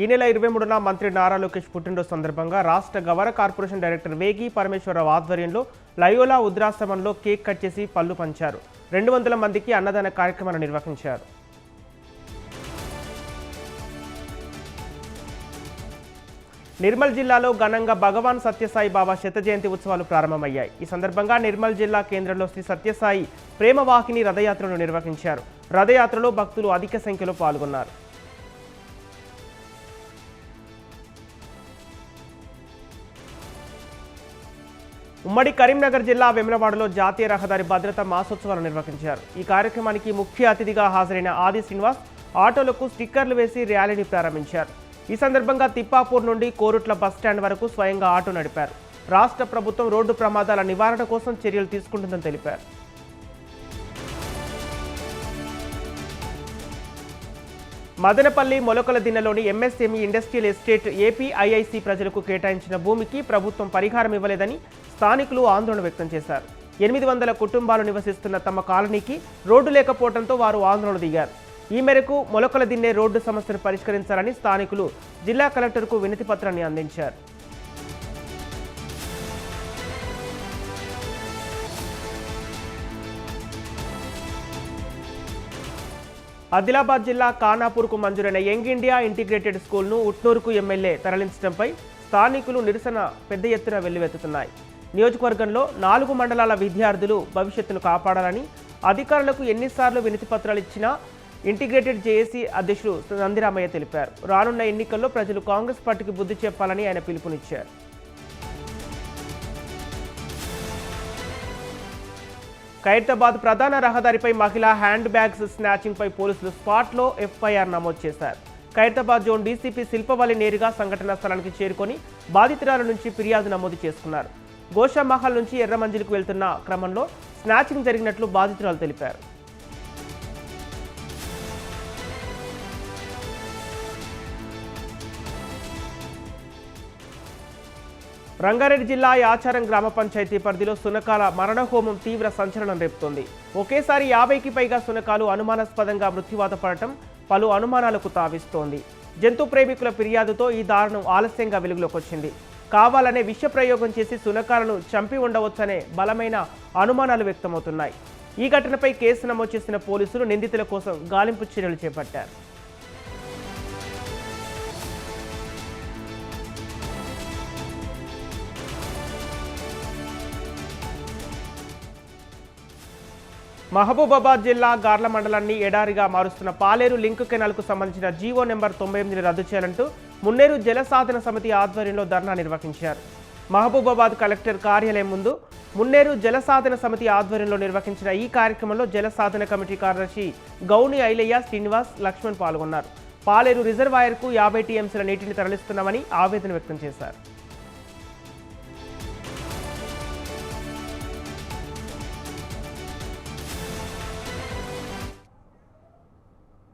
ఈ నెల 23న మంత్రి నారా లోకేష్ పుట్టినరోజు సందర్భంగా రాష్ట్ర గవర్నర్ కార్పొరేషన్ డైరెక్టర్ వేగి పరమేశ్వరరావు ఆధ్వర్యంలో లయోలా వృద్ధాశ్రమంలో కేక్ కట్ చేసి పళ్లు పంచారు. 200 మందికి అన్నదాన కార్యక్రమాన్ని నిర్వహించారు. నిర్మల్ జిల్లాలో ఘనంగా భగవాన్ సత్యసాయి బాబా శత జయంతి ఉత్సవాలు ప్రారంభమయ్యాయి. ఈ సందర్భంగా నిర్మల్ జిల్లా కేంద్రంలో శ్రీ సత్యసాయి ప్రేమవాహిని రథయాత్రను నిర్వహించారు. రథయాత్రలో భక్తులు అధిక సంఖ్యలో పాల్గొన్నారు. ఉమ్మడి కరీంనగర్ జిల్లా వెమ్లవాడలో జాతీయ రహదారి భద్రతా మాసోత్సవాలు నిర్వహించారు. ఈ కార్యక్రమానికి ముఖ్య అతిథిగా హాజరైన ఆది శ్రీనివాస్ ఆటోలకు స్టిక్కర్లు వేసి ర్యాలీని ప్రారంభించారు. ఈ సందర్భంగా తిప్పాపూర్ నుండి కోరుట్ల బస్టాండ్ వరకు స్వయంగా ఆటో నడిపారు. రాష్ట్ర ప్రభుత్వం రోడ్డు ప్రమాదాల నివారణ కోసం చర్యలు తీసుకుంటుందని తెలిపారు. మదనపల్లి మొలకల దిన్నెలోని ఎంఎస్ఎంఈ ఇండస్ట్రియల్ ఎస్టేట్ ఏపీఐఐసి ప్రజలకు కేటాయించిన భూమికి ప్రభుత్వం పరిహారం ఇవ్వలేదని స్థానికులు ఆందోళన వ్యక్తం చేశారు. 800 కుటుంబాలు నివసిస్తున్న తమ కాలనీకి రోడ్డు లేకపోవడంతో వారు ఆందోళన దిగారు. ఈ మేరకు మొలకల దిన్నె రోడ్డు సమస్యను పరిష్కరించాలని స్థానికులు జిల్లా కలెక్టర్కు వినతి పత్రాన్ని అందించారు. ఆదిలాబాద్ జిల్లా ఖానాపూర్కు మంజూరైన యంగ్ ఇండియా ఇంటిగ్రేటెడ్ స్కూల్ను ఉట్నూరుకు ఎమ్మెల్యే తరలించడంపై స్థానికులు నిరసన పెద్ద ఎత్తున వెల్లువెత్తుతున్నాయి. నియోజకవర్గంలో 4 మండలాల విద్యార్థులు భవిష్యత్తును కాపాడాలని అధికారులకు ఎన్నిసార్లు వినతి పత్రాలు ఇచ్చినా ఇంటిగ్రేటెడ్ జేఏసీ అధ్యక్షుడు నందిరామయ్య తెలిపారు. రానున్న ఎన్నికల్లో ప్రజలు కాంగ్రెస్ పార్టీకి బుద్ధి చెప్పాలని ఆయన పిలుపునిచ్చారు. ఖైరతాబాద్ ప్రధాన రహదారిపై మహిళా హ్యాండ్ బ్యాగ్స్ స్నాచింగ్పై పోలీసులు స్పాట్లో ఎఫ్ఐఆర్ నమోదు చేశారు. ఖైరతాబాద్ జోన్ డీసీపీ శిల్పవల్లి నేరుగా సంఘటనా స్థలానికి చేరుకొని బాధితురాల నుంచి ఫిర్యాదు నమోదు చేసుకున్నారు. గోషామహల్ నుంచి ఎర్రమంజిల్కు వెళ్తున్న క్రమంలో స్నాచింగ్ జరిగినట్లు బాధితురాలు తెలిపారు. రంగారెడ్డి జిల్లా యాచారం గ్రామ పంచాయతీ పరిధిలో సునకాల మరణహోమం తీవ్ర సంచలనం రేపుతోంది. ఒకేసారి 50కి పైగా సునకాలు అనుమానాస్పదంగా మృత్యువాత పడటం పలు అనుమానాలకు తావిస్తోంది. జంతు ప్రేమికుల ఫిర్యాదుతో ఈ దారుణం ఆలస్యంగా వెలుగులోకి వచ్చింది. కావాలనే విష ప్రయోగం చేసి సునకాలను చంపి ఉండవచ్చనే బలమైన అనుమానాలు వ్యక్తమవుతున్నాయి. ఈ ఘటనపై కేసు నమోదు చేసిన పోలీసులు నిందితుల కోసం గాలింపు చర్యలు చేపట్టారు. మహబూబాబాద్ జిల్లా గార్ల మండలాన్ని ఎడారిగా మారుస్తున్న పాలేరు లింక్ కెనాల్కు సంబంధించిన జీవో నెంబర్ 98ని రద్దు చేయాలంటూ మున్నేరు జలసాధన సమితి ఆధ్వర్యంలో ధర్నా నిర్వహించారు. మహబూబాబాద్ కలెక్టర్ కార్యాలయం ముందు మున్నేరు జలసాధన సమితి ఆధ్వర్యంలో నిర్వహించిన ఈ కార్యక్రమంలో జలసాధన కమిటీ కార్యదర్శి గౌని ఐలయ్య, శ్రీనివాస్, లక్ష్మణ్ పాల్గొన్నారు. పాలేరు రిజర్వాయర్కు 50 టీఎంసీల నీటిని తరలిస్తున్నామని ఆవేదన వ్యక్తం చేశారు.